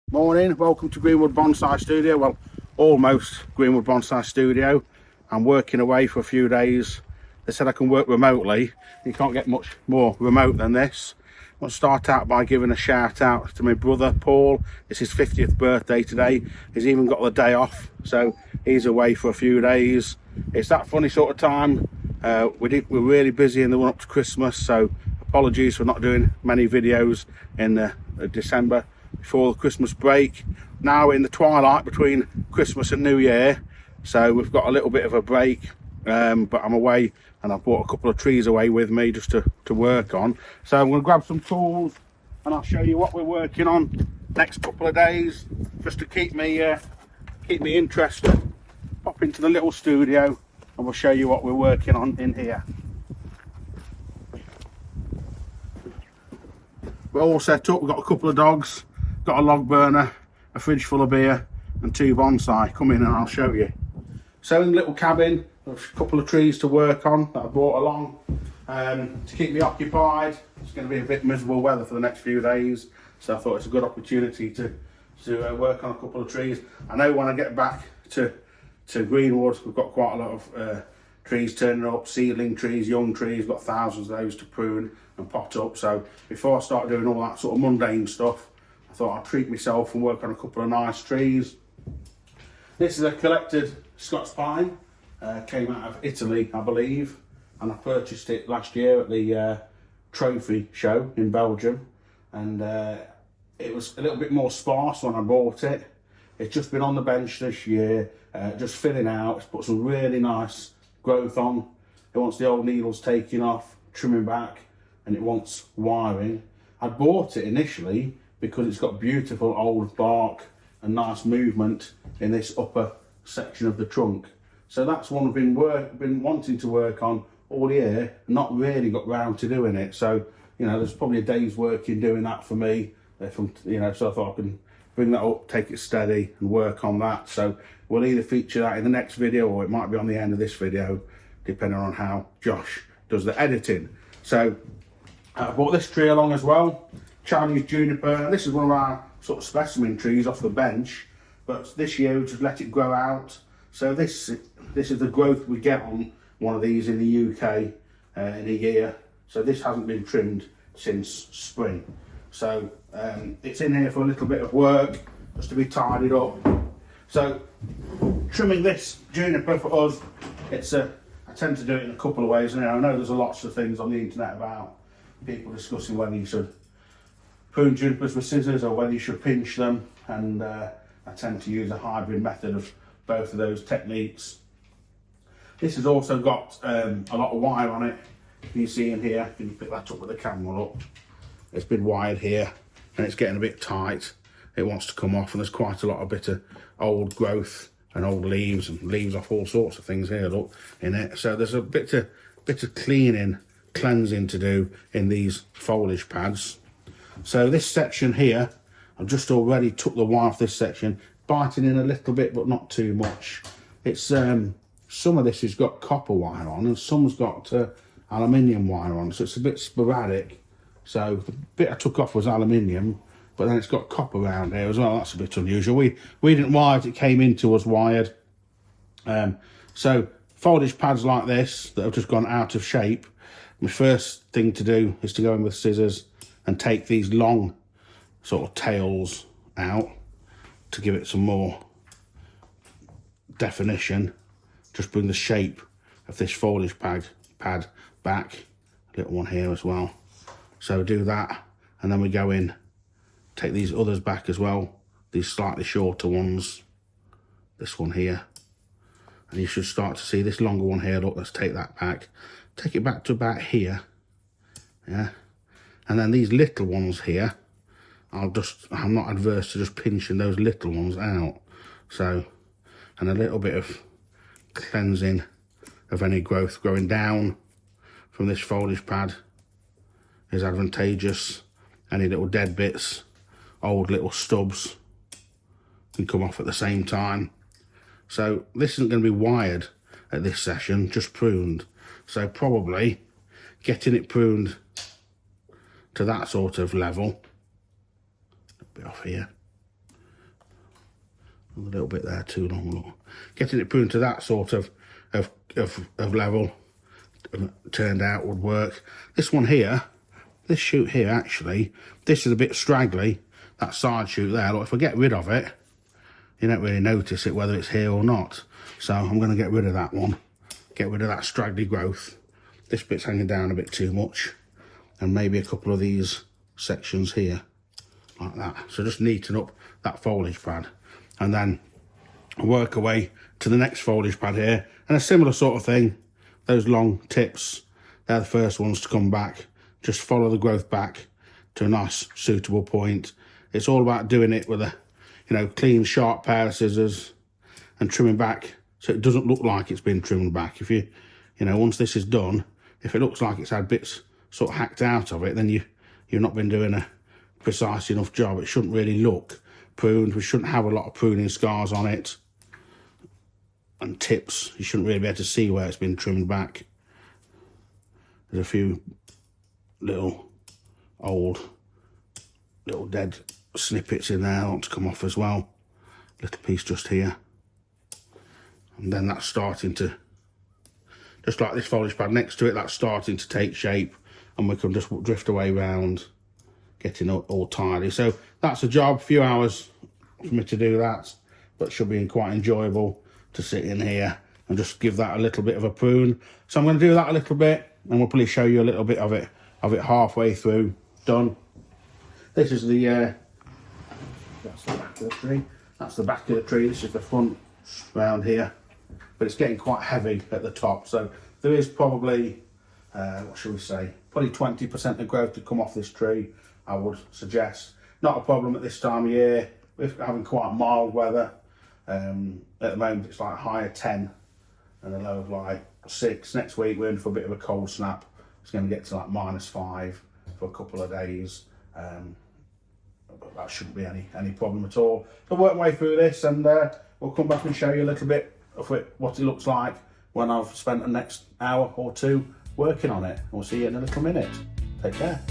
Morning, welcome to Greenwood Bonsai Studio. Well, almost Greenwood Bonsai Studio. I'm working away for a few days. They said I can work remotely. You can't get much more remote than this. I want to start out by giving a shout out to my brother Paul. It's his 50th birthday today. He's even got the day off, so he's away for a few days. It's that funny sort of time. We're really busy in the run up to Christmas, so apologies for not doing many videos in December before the Christmas break. Now in the twilight between Christmas and New Year, so we've got a little bit of a break, but I'm away and I've brought a couple of trees away with me just to work on. So I'm going to grab some tools and I'll show you what we're working on next couple of days, just to keep me interested. Pop into the little studio and we'll show you what we're working on in here. We're all set up. We've got a couple of dogs, got a log burner, a fridge full of beer and 2 bonsai. Come in and I'll show you. So in the little cabin, there's a couple of trees to work on that I brought along to keep me occupied. It's going to be a bit miserable weather for the next few days, so I thought it's a good opportunity to work on a couple of trees. I know when I get back to Greenwood, we've got quite a lot of trees turning up, seedling trees, young trees, got thousands of those to prune and pot up. So before I start doing all that sort of mundane stuff, I thought I'd treat myself and work on a couple of nice trees. This is a collected Scots pine, came out of Italy I believe, and I purchased it last year at the trophy show in Belgium, and it was a little bit more sparse when I bought it. It's just been on the bench this year, just filling out. It's put some really nice growth on. It wants the old needles taking off, trimming back, and it wants wiring. I bought it initially because it's got beautiful old bark and nice movement in this upper section of the trunk. So that's one I've been wanting to work on all year, not really got round to doing it. So, you know, there's probably a day's work in doing that for me. So I thought I can bring that up, take it steady and work on that. So we'll either feature that in the next video or it might be on the end of this video, depending on how Josh does the editing. So I brought this tree along as well, Chinese Juniper. This is one of our sort of specimen trees off the bench, but this year we just let it grow out. So this is the growth we get on one of these in the UK in a year. So this hasn't been trimmed since spring. So it's in here for a little bit of work, just to be tidied up. So trimming this juniper for us, I tend to do it in a couple of ways. And I know there's lots of things on the internet about people discussing whether you should prune junipers with scissors or whether you should pinch them, and I tend to use a hybrid method of both of those techniques. This has also got a lot of wire on it. Can you see in here? Can you pick that up with the camera up? It's been wired here and it's getting a bit tight. It wants to come off, and there's quite a lot of bit of old growth and old leaves and leaves off all sorts of things here, look, in it. So there's a bit of cleansing to do in these foliage pads. So this section here, I've just already took the wire off this section, biting in a little bit but not too much. It's some of this has got copper wire on and some's got aluminium wire on, so it's a bit sporadic. So the bit I took off was aluminium, but then it's got copper around here as well. That's a bit unusual. We didn't wire it, it came into us wired. So foliage pads like this that have just gone out of shape, my first thing to do is to go in with scissors and take these long sort of tails out to give it some more definition. Just bring the shape of this foliage pad back. A little one here as well. So do that, and then we go in, take these others back as well, these slightly shorter ones, this one here, and you should start to see this longer one here. Look, let's take that back, take it back to about here, yeah, and then these little ones here, I'm not adverse to just pinching those little ones out. So, and a little bit of cleansing of any growth growing down from this foliage pad is advantageous. Any little dead bits, old little stubs can come off at the same time. So this isn't going to be wired at this session, just pruned. So probably getting it pruned to that sort of level, a bit off here, A little bit there too long. Look. Getting it pruned to that sort of level turned out would work. This one here, this shoot here actually, this is a bit straggly. That side shoot there, look, if I get rid of it, you don't really notice it whether it's here or not. So I'm going to get rid of that one, get rid of that straggly growth. This bit's hanging down a bit too much, and maybe a couple of these sections here, like that. So just neaten up that foliage pad, and then work away to the next foliage pad here, and a similar sort of thing. Those long tips, they're the first ones to come back. Just follow the growth back to a nice suitable point. It's all about doing it with a, you know, clean, sharp pair of scissors and trimming back so it doesn't look like it's been trimmed back. If you know, once this is done, if it looks like it's had bits sort of hacked out of it, then you've not been doing a precise enough job. It shouldn't really look pruned. We shouldn't have a lot of pruning scars on it. And tips, you shouldn't really be able to see where it's been trimmed back. There's a few little dead snippets in there I want to come off as well. Little piece just here. And then that's starting to, just like this foliage pad next to it, that's starting to take shape, and we can just drift away round, getting all tidy. So that's a job, a few hours for me to do that, but should be quite enjoyable to sit in here and just give that a little bit of a prune. So I'm going to do that a little bit, and we'll probably show you a little bit of it halfway through done. This is the that's the back of the tree. That's the back of the tree. This is the front round here, but it's getting quite heavy at the top. So there is probably what should we say? Probably 20% of growth to come off this tree. I would suggest. Not a problem at this time of year. We're having quite mild weather. At the moment it's like high of 10 and a low of like 6. Next week we're in for a bit of a cold snap. It's going to get to like -5 for a couple of days. But that shouldn't be any problem at all. So work my way through this, and we'll come back and show you a little bit of what it looks like when I've spent the next hour or two working on it. We'll see you in a little minute. Take care.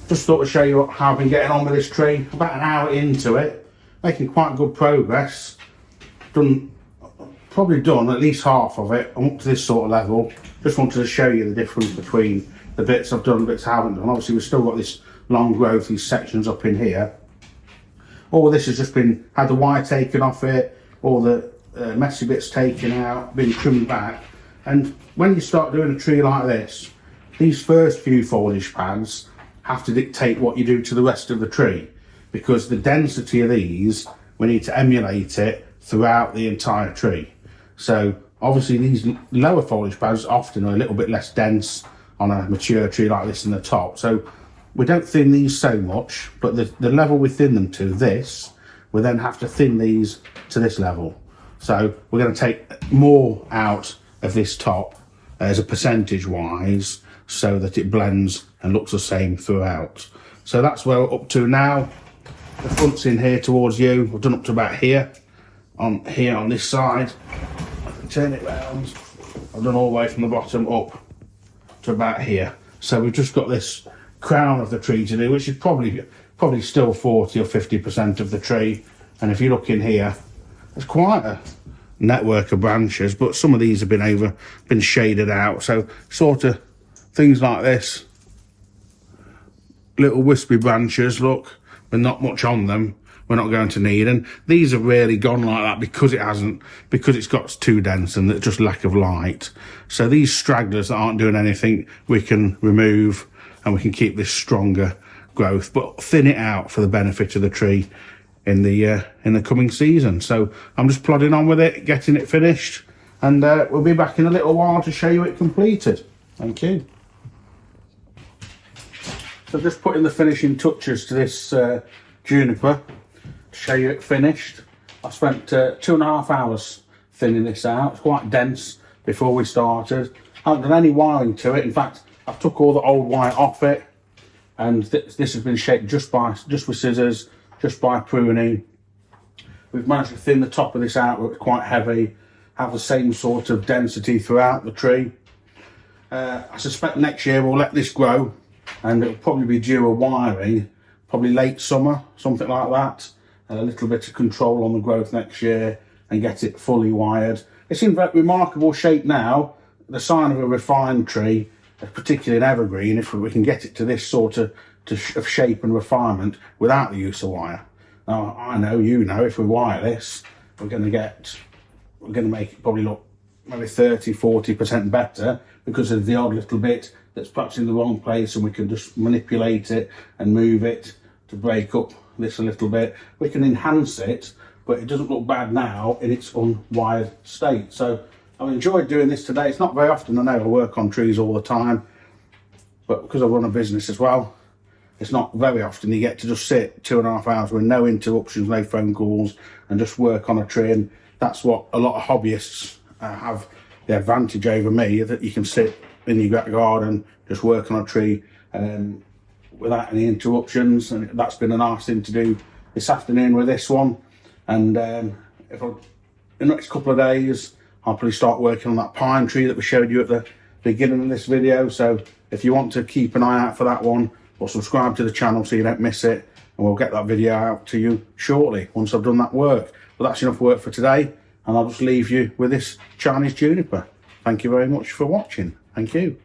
Just thought to show you how I've been getting on with this tree. About an hour into it, making quite good progress. Probably done at least half of it. I'm up to this sort of level. Just wanted to show you the difference between the bits I've done and the bits I haven't done. Obviously we've still got this long growth, these sections up in here. All this has just been, had the wire taken off it, all the messy bits taken out, been trimmed back. And when you start doing a tree like this, these first few foliage pads have to dictate what you do to the rest of the tree, because the density of these, we need to emulate it throughout the entire tree. So obviously these lower foliage pads often are a little bit less dense on a mature tree like this in the top. So we don't thin these so much, but the level we thin them to, this, we then have to thin these to this level. So we're going to take more out of this top as a percentage wise, so that it blends and looks the same throughout. So that's where we're up to now. The front's in here towards you. We've done up to about here on this side. I can turn it round. I've done all the way from the bottom up to about here. So we've just got this crown of the tree to do, which is probably still 40 or 50% of the tree. And if you look in here, there's quite a network of branches, but some of these have been shaded out. So sort of things like this, little wispy branches, look, with not much on them, we're not going to need. And these have really gone like that because it's got too dense and it's just lack of light. So these stragglers that aren't doing anything, we can remove, and we can keep this stronger growth, but thin it out for the benefit of the tree in the coming season. So I'm just plodding on with it, getting it finished, and we'll be back in a little while to show you it completed. Thank you. So just putting the finishing touches to this juniper to show you it finished. I spent 2.5 hours thinning this out. It's quite dense, before we started. I haven't done any wiring to it. In fact, I've took all the old wire off it, and this has been shaped just with scissors, just by pruning. We've managed to thin the top of this out, it's quite heavy, have the same sort of density throughout the tree. I suspect next year we'll let this grow, and it'll probably be due a wiring, probably late summer, something like that. A little bit of control on the growth next year and get it fully wired. It's in remarkable shape now, the sign of a refined tree, particularly an evergreen, if we can get it to this sort of shape and refinement without the use of wire. Now, I know, you know, if we wire this, we're going to make it probably look maybe 30–40% better, because of the odd little bit that's perhaps in the wrong place, and we can just manipulate it and move it to break up this a little bit. We can enhance it, but it doesn't look bad now in its unwired state. So I've enjoyed doing this today. It's not very often, I know, I work on trees all the time, but because I run a business as well, it's not very often you get to just sit 2.5 hours with no interruptions, no phone calls, and just work on a tree. And that's what a lot of hobbyists have the advantage over me, that you can sit in your garden, just work on a tree without any interruptions. And that's been a nice thing to do this afternoon with this one. And in the next couple of days, I'll probably start working on that pine tree that we showed you at the beginning of this video. So if you want to keep an eye out for that one, or subscribe to the channel so you don't miss it, and we'll get that video out to you shortly once I've done that work. But that's enough work for today, and I'll just leave you with this Chinese juniper. Thank you very much for watching. Thank you.